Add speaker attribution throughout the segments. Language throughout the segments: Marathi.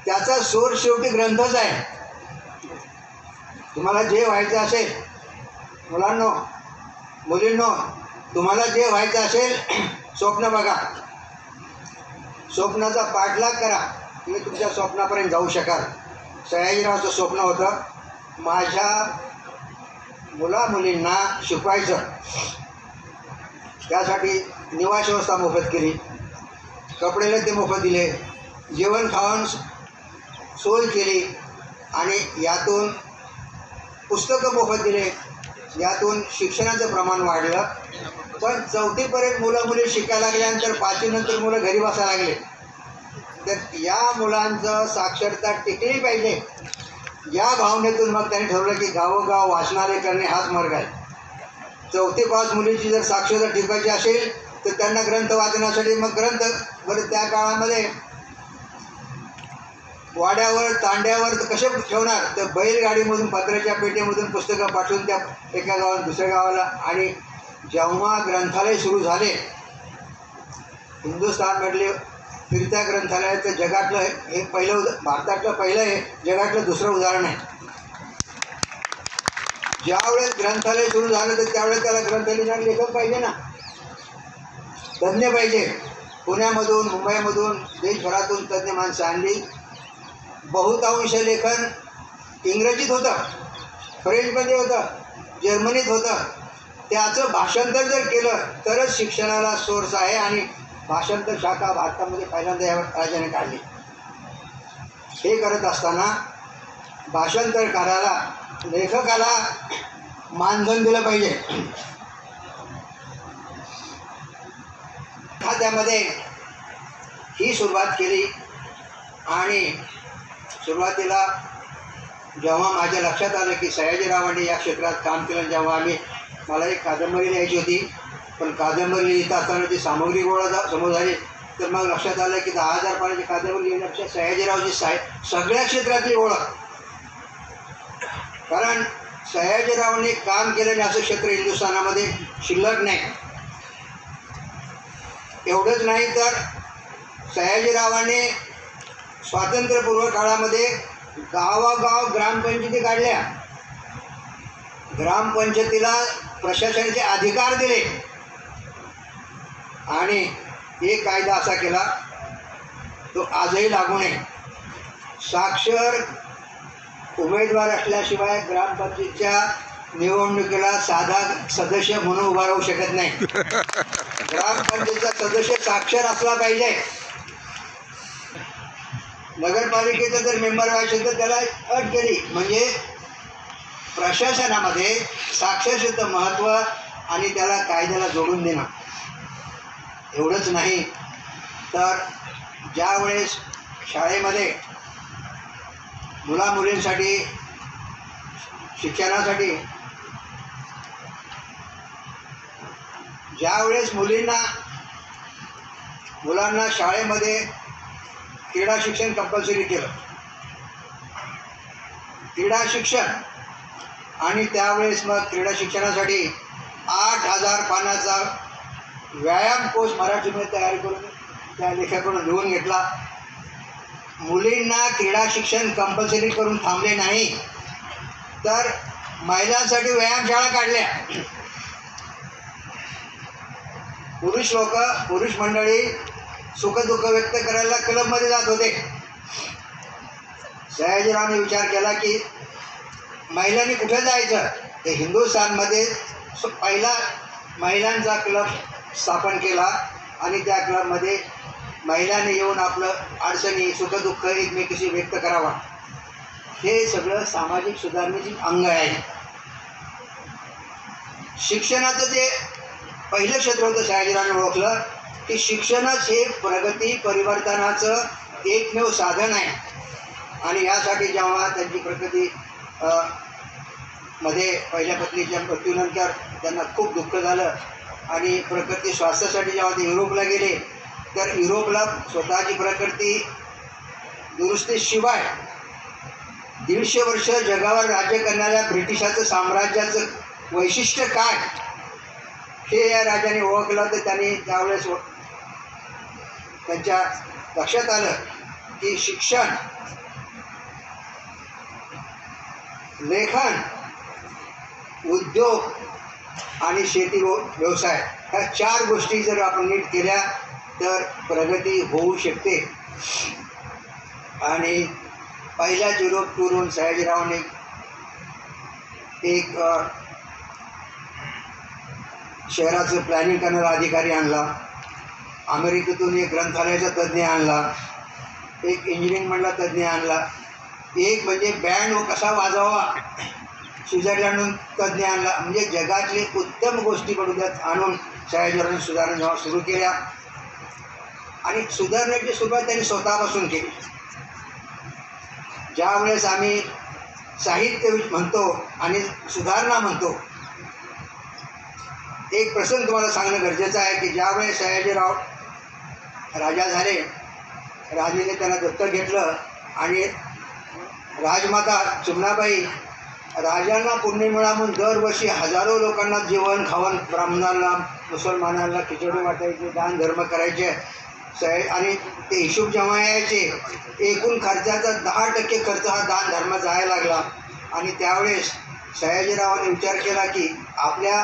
Speaker 1: त्याचा सोर्स शेवटी ग्रंथच आहे. तुम्हाला जे व्हायचं असेल मुलांनो मुलींनो, तुम्हाला जे व्हायचं असेल स्वप्न बघा, स्वप्नाचा पाठलाग करा, तुम्ही तुमच्या स्वप्नापर्यंत जाऊ शकाल. सयाजीरावचं स्वप्न होतं माझ्या मुलामुलींना शिकवायचं. त्यासाठी निवास व्यवस्था मोफत केली, कपडे लत्ते मोफत दिले, जेवण खावण सोय केली आणि यातून पुस्तकं मोफत दिले. यातून शिक्षणाचं प्रमाण वाढलं. पण 4थीपर्यंत मुलं मुली शिकायला लागल्यानंतर 5वीनंतर मुलं घरी बसायला लागले. तर या मुलांचं साक्षरता टिकली पाहिजे या भावनेतून मग त्यांनी ठरवलं की गावोगाव वाचनालय करणे हाच मार्ग आहे. 4थी पास मुलीची जर साक्षरता टिकवायची असेल तर त्यांना ग्रंथ वाचण्यासाठी मग ग्रंथ. बरं त्या काळामध्ये वाड्यावर तांड्यावर कसे ठेवणार, तर बैलगाडीमधून पत्राच्या पेटीमधून पुस्तकं पाठवून त्या एका गावात दुसऱ्या गावाला. आणि जेव्हा ग्रंथालय सुरू झाले हिंदुस्थानमधले फिरत्या ग्रंथालयाचं जगातलं हे पहिलं भारतातलं पहिलं आहे, जगातलं दुसरं उदाहरण आहे. ज्यावेळेस ग्रंथालय सुरू झालं तर त्यावेळेस त्याला ग्रंथालयाला लेखक पाहिजे ना, तज्ज्ञ पाहिजे. पुण्यामधून मुंबईमधून देशभरातून तज्ज्ञ माणसं आणली. बहुतांश लेखन इंग्रजीत होतं, फ्रेंचमध्ये होतं, जर्मनीत होतं. त्याचं भाषांतर जर केलं तरच शिक्षणाला सोर्स आहे. आणि भाषांतर शाखा भारतामध्ये पहिल्यांदा या राज्याने काढली. हे करत असताना भाषांतरकाराला लेखकाला मानधन दिलं पाहिजे. त्यामध्ये ही सुरुवात केली. आणि सुरुवातीला जेव्हा माझ्या लक्षात आलं की सयाजीरावांनी या क्षेत्रात काम केलं, जेव्हा मला एक कादंबरी लिहायची होती, पण कादंबरी लिहिता असताना ती सामग्री गोळा समोर झाली, तर मग लक्षात आलं की 10,000 पानाची कादंबरी लिहिण्यापेक्षा सयाजीरावची सगळ्या क्षेत्रातली ओळख. कारण सयाजीरावांनी काम केलेलं असं क्षेत्र हिंदुस्थानामध्ये शिल्लक नाही. एवढंच नाही तर सयाजीरावांनी स्वातंत्र्यपूर्व काळामध्ये गावागाव ग्रामपंचायती काढल्या, ग्रामपंचायतीला प्रशासनाचे अधिकार दिले आणि एक कायदा असा केला तो आजही लागू नये. साक्षर उमेदवार असल्याशिवाय ग्रामपंचायतीच्या निवडणुकीला साधा सदस्य म्हणून उभा राहू शकत नाही. ग्रामपंचायतीचा सदस्य साक्षर असला पाहिजे. नगरपालिकेचं जर मेंबर व्हायचं तर त्याला अट केली, म्हणजे प्रशासनामध्ये साक्षरतेचं महत्त्व आणि त्याला कायद्याला जोडून देणं. एवढंच नाही तर ज्यावेळेस शाळेमध्ये मुलामुलींसाठी शिक्षणासाठी ज्यावेळेस मुलांना शाळेमध्ये क्रीडा शिक्षण कंपल्सरी केलं, क्रीडा शिक्षण. आणि त्यावेळेस मग क्रीडा शिक्षणासाठी 8,000 पानाचा व्यायाम कोश मराठीमध्ये तयार करून त्या लेखकाकडून लिहून घेतला. मुलींना क्रीडा शिक्षण कंपल्सरी करून थांबले नाही तर महिलांसाठी व्यायामशाळा काढल्या. पुरुष मंडळी सुखदुःख व्यक्त करायला क्लबमध्ये जात होते. सयाजीरावने विचार केला की महिलांनी कुठे जायचं, ते हिंदुस्थानमध्ये पहिला महिलांचा क्लब स्थापन केला. आणि त्या क्लबमध्ये महिलांनी येऊन आपलं अडचणी सुखदुःख एकमेकीशी व्यक्त करावा. हे सगळं सामाजिक सुधारणेची अंग आहे. शिक्षणाचं जे पहिलं क्षेत्र होतं सयाजीरावने ओळखलं की शिक्षणच हे प्रगती परिवर्तनाचं एकमेव साधन आहे. आणि यासाठी जेव्हा त्यांची प्रगती मध्ये पहिल्या पत्नीच्या मृत्यूनंतर त्यांना खूप दुःख झालं आणि प्रकृती स्वास्थ्यासाठी जेव्हा ते युरोपला गेले तर युरोपला स्वतःची प्रकृती दुरुस्तीशिवाय 150 वर्ष जगावर राज्य करणाऱ्या ब्रिटिशाचं साम्राज्याचं वैशिष्ट्य काय हे या राजाने ओळखलं. तर त्यांनी त्यावेळेस त्यांच्या लक्षात आलं की शिक्षण, लेखन, उद्योग आणि शेती व्यवसाय ह्या 4 गोष्टी जर आपण नीट केल्या तर प्रगती होऊ शकते. आणि पहिल्याच युरोप टूरहून सयाजीरावांनी एक शहराचं प्लॅनिंग करणारा अधिकारी आणला, अमेरिकेतून एक ग्रंथालयाचा तज्ज्ञ आणला, एक इंजिनिअरिंगमधला तज्ज्ञ आणला, एक म्हणजे बँड कसा वाजवावा स्वित्झर्लंडहून तज्ज्ञ आणला. म्हणजे जगातले उत्तम गोष्टी पडूद्यात आणून सयाजीरावांनी सुधारणा जेव्हा सुरू केल्या आणि सुधारण्याची सुरुवात त्यांनी स्वतःपासून केली. ज्यावेळेस आम्ही साहित्य म्हणतो आणि सुधारणा म्हणतो, एक प्रसंग तुम्हाला सांगणं गरजेचं आहे की ज्यावेळेस सयाजीराव राजा झाले, राजाने त्यांना दत्तक घेतलं आणि राजमाता चिमणाबाई राजांना पुण्य मिळा म्हणून दरवर्षी हजारो लोकांना जेवण खावण, ब्राह्मणांना मुसलमानांना खिचडी वाटायचे, दान धर्म करायचे. आणि ते हिशोब जेव्हा यायचे एकूण खर्चाचा 10% खर्च हा दान धर्म जायला लागला. आणि त्यावेळेस सयाजीरावांनी विचार केला की आपल्या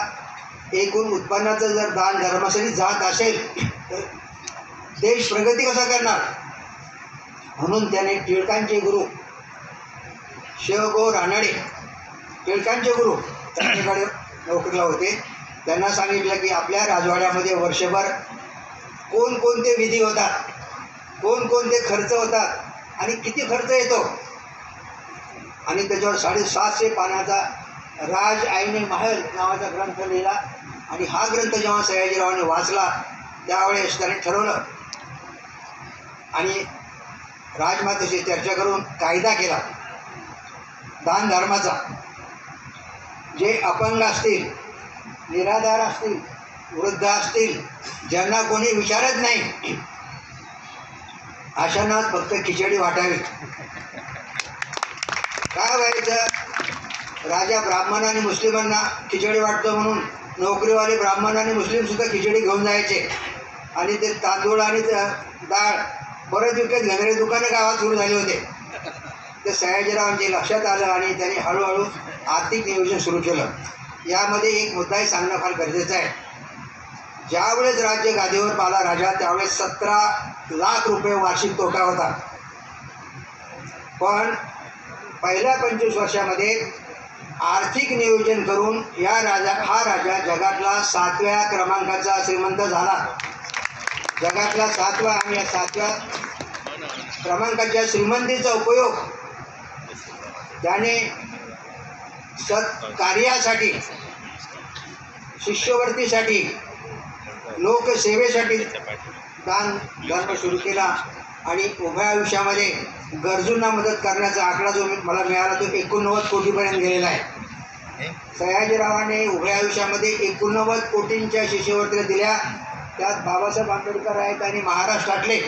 Speaker 1: एकूण उत्पन्नाचं जर दान धर्मासाठी जात असेल तर देश प्रगती कसा करणार. म्हणून त्याने टिळकांचे गुरु शिवगो रानडे, टिळकांचे गुरु त्यांच्याकडे नोकरीला होते, त्यांना सांगितलं की आपल्या राजवाड्यामध्ये वर्षभर कोणकोणते विधी होतात, कोणकोणते खर्च होतात आणि किती खर्च येतो. आणि त्याच्यावर 750 पानाचा राज आईने महल नावाचा ग्रंथ लिहिला. आणि हा ग्रंथ जेव्हा सयाजीरावांनी वाचला त्यावेळेस त्याने ठरवलं आणि राजमातेशी चर्चा करून कायदा केला दान धर्माचा. जे अपंग असतील, निराधार असतील, वृद्ध असतील, ज्यांना कोणी विचारत नाही अशांनाच फक्त खिचडी वाटावी. काय व्हायचं, राजा ब्राह्मण आणि मुस्लिमांना खिचडी वाटतो म्हणून नोकरीवाले ब्राह्मण आणि मुस्लिमसुद्धा खिचडी घेऊन जायचे आणि ते तांदूळ आणि डाळ परत विकत घेणारे दुकानं गावात सुरू झाले होते. ते सयाजीरावांचे लक्षात आलं आणि त्यांनी हळूहळू आर्थिक नियोजन सुरू केलं. यामध्ये एक मुद्दाही सांगणं फार गरजेचं आहे. ज्यावेळेस राज्य गादीवर आला राजा त्यावेळेस 17 लाख रुपये वार्षिक तोटा होता. पण पहिल्या 25 वर्षामध्ये आर्थिक नियोजन करून हा राजा जगातला 7व्या क्रमांकाचा श्रीमंत झाला. जगातला 7वा आणि या 7व्या क्रमांकाच्या श्रीमंतीचा उपयोग त्याने सत्कार्यासाठी, शिष्यवृत्तीसाठी, लोकसेवेसाठी दान धर्म सुरू केला. आणि उभ्या आयुष्यामध्ये गरजूंना मदत करण्याचा आकडा जो मला मिळाला तो 89 कोटीपर्यंत गेलेला आहे. सयाजीरावांनी उभ्या आयुष्यामध्ये 89 कोटींच्या शिष्यवृत्त्या दिल्या. त्यात बाबासाहेब आंबेडकर आहेत आणि महाराष्ट्रातले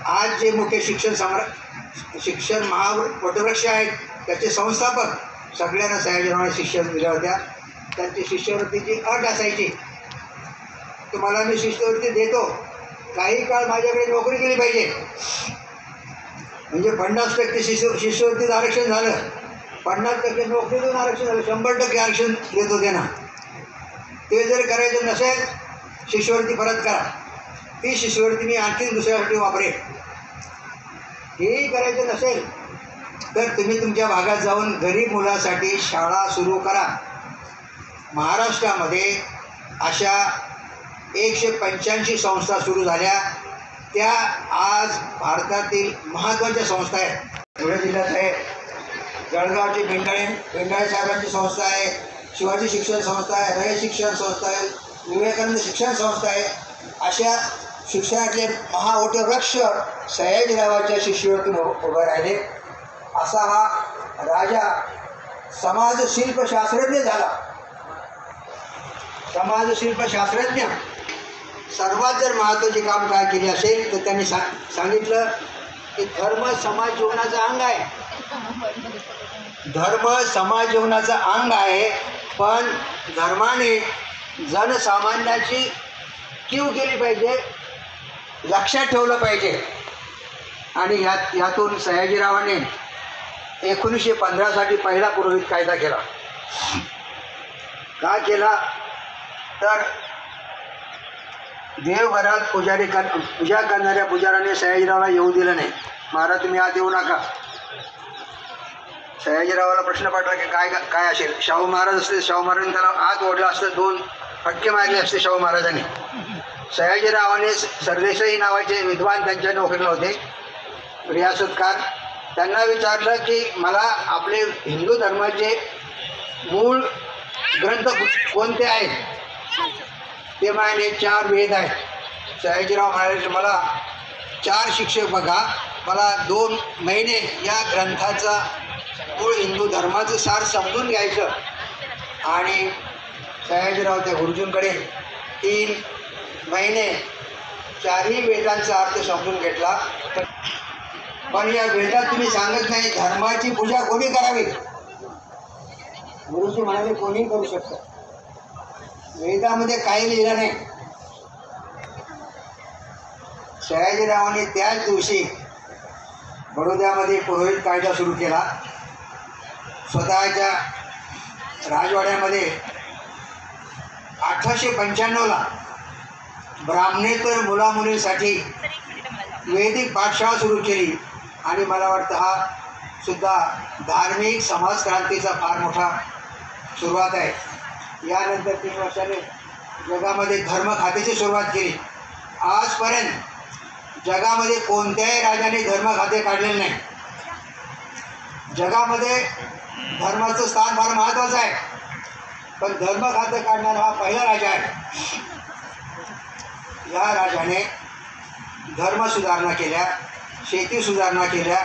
Speaker 1: आज जे मुख्य शिक्षण महावटवृक्ष आहेत त्याचे संस्थापक सगळ्यांना सयाजीरावांनी शिष्यवृत्ती दिल्या होत्या. त्यांची शिष्यवृत्तीची अट असायची, तुम्हाला मी शिष्यवृत्ती देतो, काही काळ माझ्याकडे नोकरी केली पाहिजे. म्हणजे 50% शिष्यवृत्तीचं आरक्षण झालं, 50% नोकरीतून आरक्षण झालं, 100% आरक्षण देत होते ना. ते जर करायचं नसेल शिष्यवृत्ती परत करा, ती शिष्यवृत्ती मी आणखी दुसऱ्यासाठी वापरेन. हेही करायचं नसेल तर तुम्ही तुमच्या भागात जाऊन गरीब मुलासाठी शाळा सुरू करा. महाराष्ट्रामध्ये अशा 185 संस्था सुरू झाल्या. त्या आज भारतातील महत्त्वाच्या संस्था आहेत. धुळे जिल्ह्यात आहे, जळगावची बेंडाळे साहेबांची संस्था आहे, शिवाजी शिक्षण संस्था आहे, रयत शिक्षण संस्था आहे, विवेकानंद शिक्षण संस्था आहे. अशा शिक्षणातले महावटवृक्ष सयाजीरावांच्या शिष्यवृत्तीने उभे राहिले. असा हा राजा समाजशिल्पशास्त्रज्ञ झाला. समाजशिल्पशास्त्रज्ञ सर्वात जर महत्त्वाचे काम काय केले असेल तर त्यांनी सांगितलं की धर्म समाज जीवनाचं अंग आहे. धर्म समाज जीवनाचं अंग आहे, पण धर्माने जनसामान्याची कीव केली पाहिजे, लक्षात ठेवलं पाहिजे. आणि यातून सयाजीरावाने 1915 साठी पहिला पुरोहित कायदा केला. का केला तर देवघरात पूजा करणाऱ्या पुजाऱ्याने सयाजीरावाला येऊ दिलं नाही. महाराज तुम्ही आत येऊ नका. सयाजीरावाला प्रश्न पडला की काय असेल. शाहू महाराज असते, शाहू महाराजांनी त्याला आत ओढलं असतं, 2 फटके मारले असते शाहू महाराजांनी. सयाजीरावाने सरदेसाई नावाचे विद्वान त्यांच्या नोकरीला होते, रियासतकार. त्यांना विचारलं की मला आपले हिंदू धर्माचे मूळ ग्रंथ कोणते आहेत. ते म्हणाले 4 वेद आहेत. सयाजीराव म्हणाले मला 4 शिक्षक बघा, मला 2 महिने या ग्रंथाचा मूळ हिंदू धर्माचं सार समजून घ्यायचं. आणि सयाजीराव त्या गुरुजींकडे 3 महिने 4ही वेदांचा अर्थ समजून घेतला. पण या वेदात तुम्ही सांगत नाही धर्माची पूजा कोणी करावी. गुरुजी म्हणाले कोणी करू शकतं, वेदामध्ये काही लिहिलं नाही. सयाजीरावांनी त्याच दिवशी बडोद्यामध्ये पुरोहित कायदा सुरू केला. स्वतःच्या राजवाड्यामध्ये 1895ला ब्राह्मणेतर मुलामुलींसाठी वैदिक पाठशाळा सुरू केली. आणि मला वाटतं हा सुद्धा धार्मिक समाजक्रांतीचा फार मोठा सुरुवात आहे. यानंतर 3 वर्षांनी जगामध्ये धर्म खात्याची सुरुवात केली. आजपर्यंत जगामध्ये कोणत्याही राजाने धर्म खाते काढलेले नाही. जगामध्ये धर्माचं स्थान फार महत्त्वाचं आहे, पण धर्म खाते काढणारा हा पहिला राजा आहे. या राजाने धर्म सुधारणा केल्या, शेती सुधारणा केल्या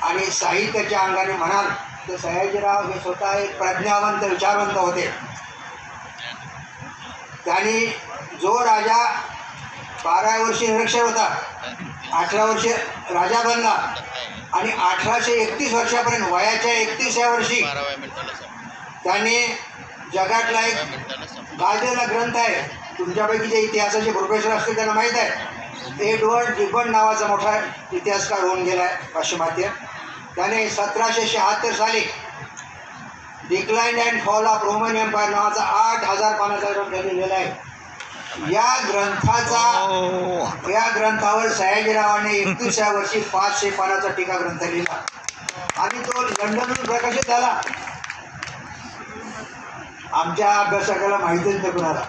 Speaker 1: आणि साहित्याच्या अंगाने म्हणाल तर सयाजीराव हे स्वतः एक प्रज्ञावंत विचारवंत होते. त्यांनी जो राजा 12 वर्षे निरक्षर होता, 18 वर्षे राजा बनला आणि 1831 वर्षापर्यंत वयाच्या 31व्या वर्षी त्यांनी जगातला एक गाजलेला ग्रंथ आहे, तुमच्यापैकी जे इतिहासाचे प्रोफेसर असतील त्यांना माहीत आहे, एडवर्ड गिबन नावाचा मोठा इतिहासकार होऊन गेला आहे पाश्चिमात्य. त्याने 1776 साली decline and fall of Roman Empire नावाचा 8000 पानाचा ग्रंथ लिहिलेला आहे. या ग्रंथावर सयाजीरावाने 31व्या वर्षी 500 पानाचा टीका ग्रंथ लिहिला आणि तो लंडनहून प्रकाशित झाला. आमच्या अभ्यासकाला माहितीच नाही कुणाला.